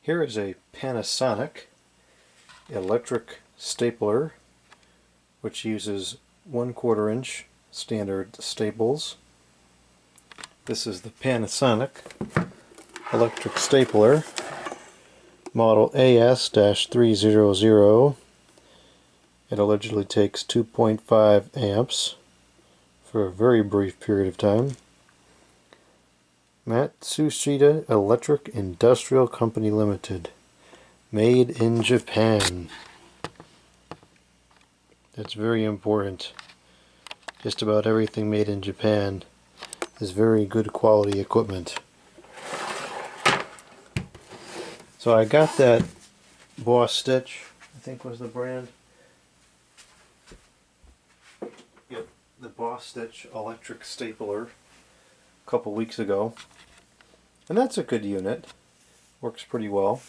Here is a Panasonic electric stapler which uses 1/4 inch standard staples. This is the Panasonic electric stapler model AS-300. It allegedly takes 2.5 amps for a very brief period of time. Matsushita Electric Industrial Company Limited. Made in Japan. That's very important. Just about everything made in Japan is very good quality equipment. So I got that Boss Stitch, I think was the brand. Yep, the Boss Stitch electric stapler a couple weeks ago. And that's a good unit. Works pretty well.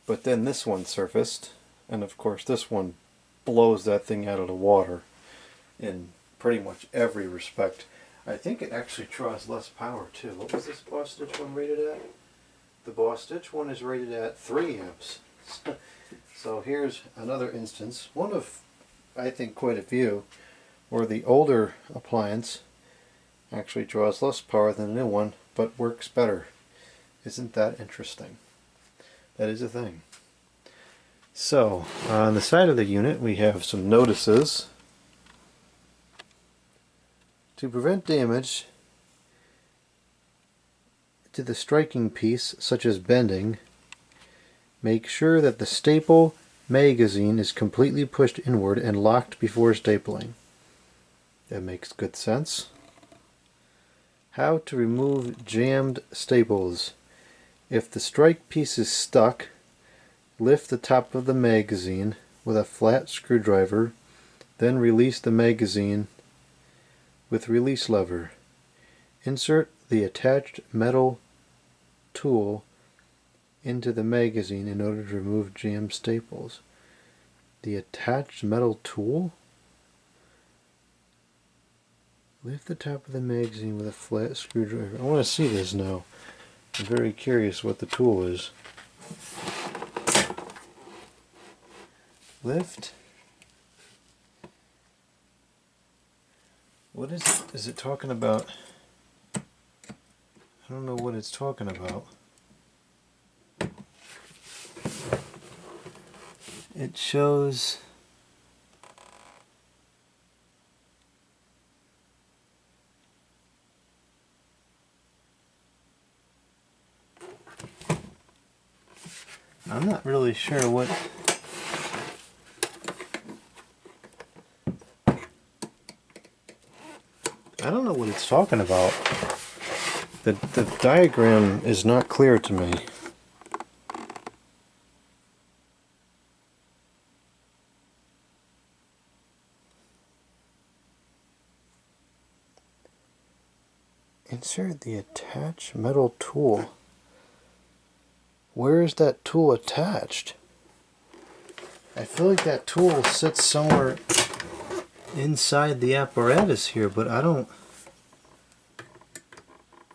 But then this one surfaced, and of course this one blows that thing out of the water in pretty much every respect. I think it actually draws less power too. What was this Boss Stitch one rated at? The Boss Stitch one is rated at 3 amps. So here's another instance, one of I think quite a few, where the older appliance actually draws less power than the new one, but works better. Isn't that interesting? That is a thing. So, on the side of the unit we have some notices. To prevent damage to the striking piece, such as bending, make sure that the staple magazine is completely pushed inward and locked before stapling. That makes good sense. How to remove jammed staples. If the strike piece is stuck, lift the top of the magazine with a flat screwdriver, then release the magazine with release lever. Insert the attached metal tool into the magazine in order to remove jammed staples. The attached metal tool? Lift the top of the magazine with a flat screwdriver. I want to see this now. I'm very curious what the tool is. Lift. What is it? Is it talking about? I don't know what it's talking about. It shows I'm not really sure what I don't know what it's talking about. The diagram is not clear to me. Insert the attached metal tool. Where is that tool attached? I feel like that tool sits somewhere inside the apparatus here, but I don't...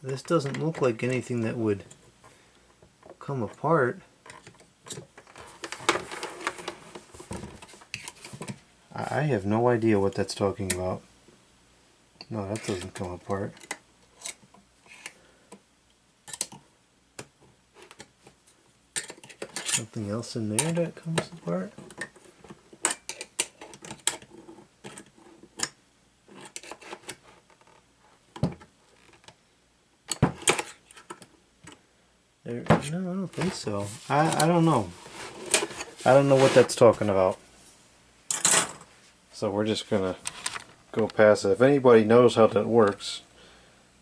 This doesn't look like anything that would come apart. I have no idea what that's talking about. No, that doesn't come apart. Something else in there that comes apart? There, no, I don't think so. I don't know. I don't know what that's talking about. So we're just gonna go past it. If anybody knows how that works,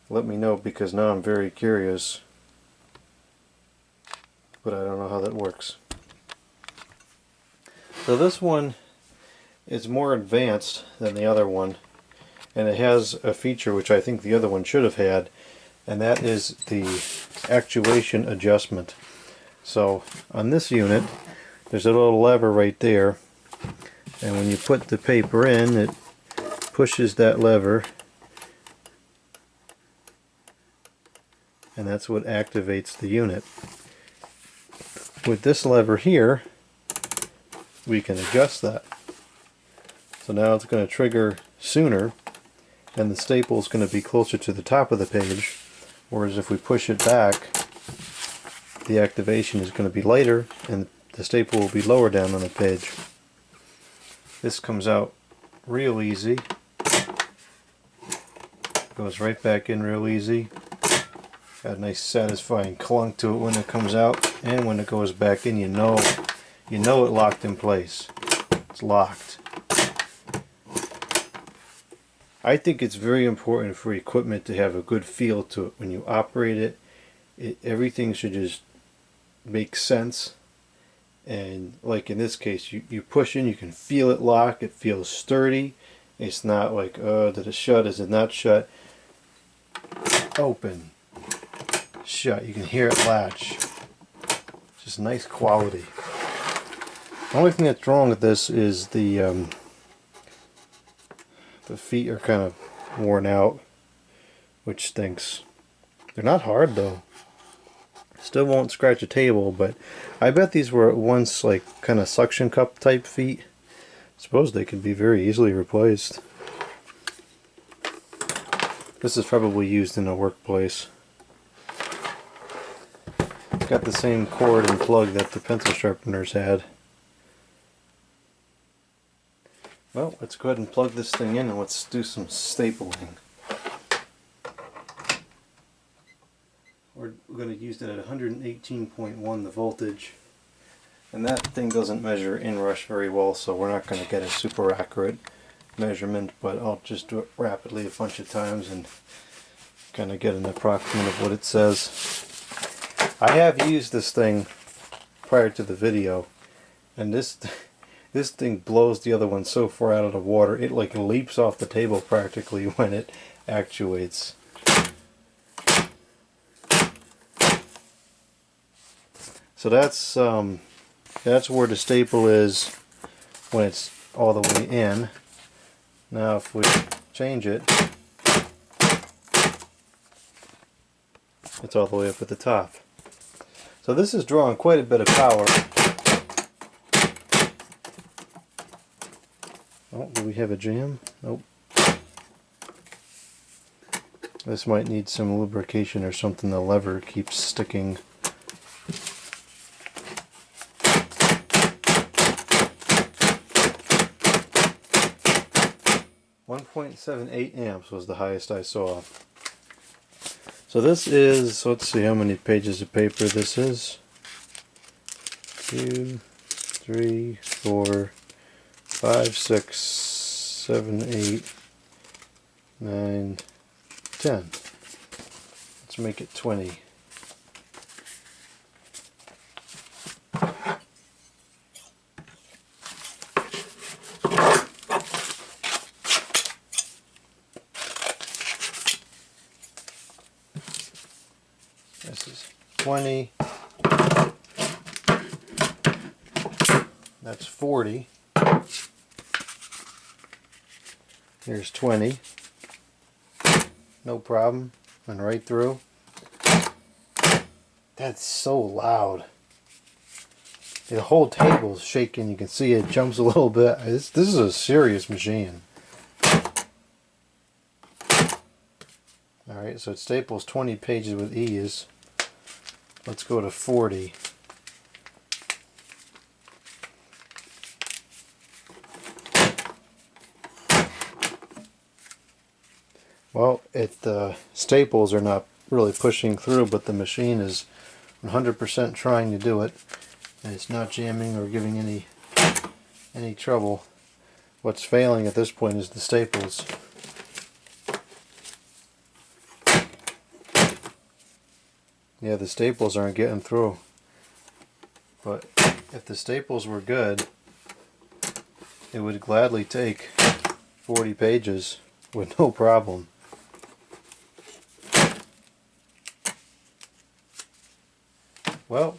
let me know, because now I'm very curious. But I don't know how that works. So this one is more advanced than the other one, and it has a feature which I think the other one should have had, and that is the actuation adjustment. So on this unit there's a little lever right there, and when you put the paper in, it pushes that lever, and that's what activates the unit. with this lever here, we can adjust that. So now it's going to trigger sooner, and the staple is going to be closer to the top of the page, whereas if we push it back, the activation is going to be later and the staple will be lower down on the page. This comes out real easy. Goes right back in real easy. Got a nice satisfying clunk to it when it comes out, and when it goes back in, you know it locked in place. It's locked. I think it's very important for equipment to have a good feel to it. When you operate it, everything should just make sense. And like in this case, you push in, you can feel it lock, it feels sturdy. It's not like, oh, did it shut, is it not shut? Open, shut, you can hear it latch. Just nice quality. The only thing that's wrong with this is the feet are kind of worn out, which stinks. They're not hard though. Still won't scratch a table, but I bet these were once like kind of suction cup type feet. I suppose they could be very easily replaced. This is probably used in a workplace. Got the same cord and plug that the pencil sharpeners had. Well, let's go ahead and plug this thing in and let's do some stapling. We're going to use it at 118.1 the voltage, and that thing doesn't measure inrush very well, so we're not going to get a super accurate measurement, but I'll just do it rapidly a bunch of times and kind of get an approximate of what it says. I have used this thing prior to the video, and this thing blows the other one so far out of the water, it like leaps off the table practically when it actuates. So that's where the staple is when it's all the way in. Now if we change it, it's all the way up at the top. So this is drawing quite a bit of power. Oh, do we have a jam? Nope. This might need some lubrication or something. The lever keeps sticking. 1.78 amps was the highest I saw. So this is, let's see how many pages of paper this is. 2, 3, 4, 5, 6, 7, 8, 9, 10. Let's make it 20. This is 20. That's 40. Here's 20. No problem. And right through. That's so loud. The whole table's shaking. You can see it jumps a little bit. This is a serious machine. Alright, so it staples 20 pages with ease. Let's go to 40. Well, the staples are not really pushing through, but the machine is 100% trying to do it, and it's not jamming or giving any trouble. What's failing at this point is the staples. Yeah, the staples aren't getting through. But if the staples were good, it would gladly take 40 pages with no problem. Well,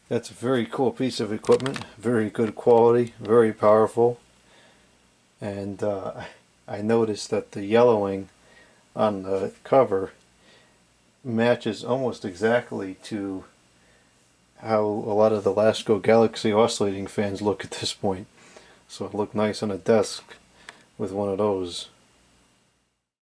that's a very cool piece of equipment, very good quality, very powerful, and I noticed that the yellowing on the cover matches almost exactly to how a lot of the Lasko Galaxy oscillating fans look at this point. So it looked nice on a desk with one of those.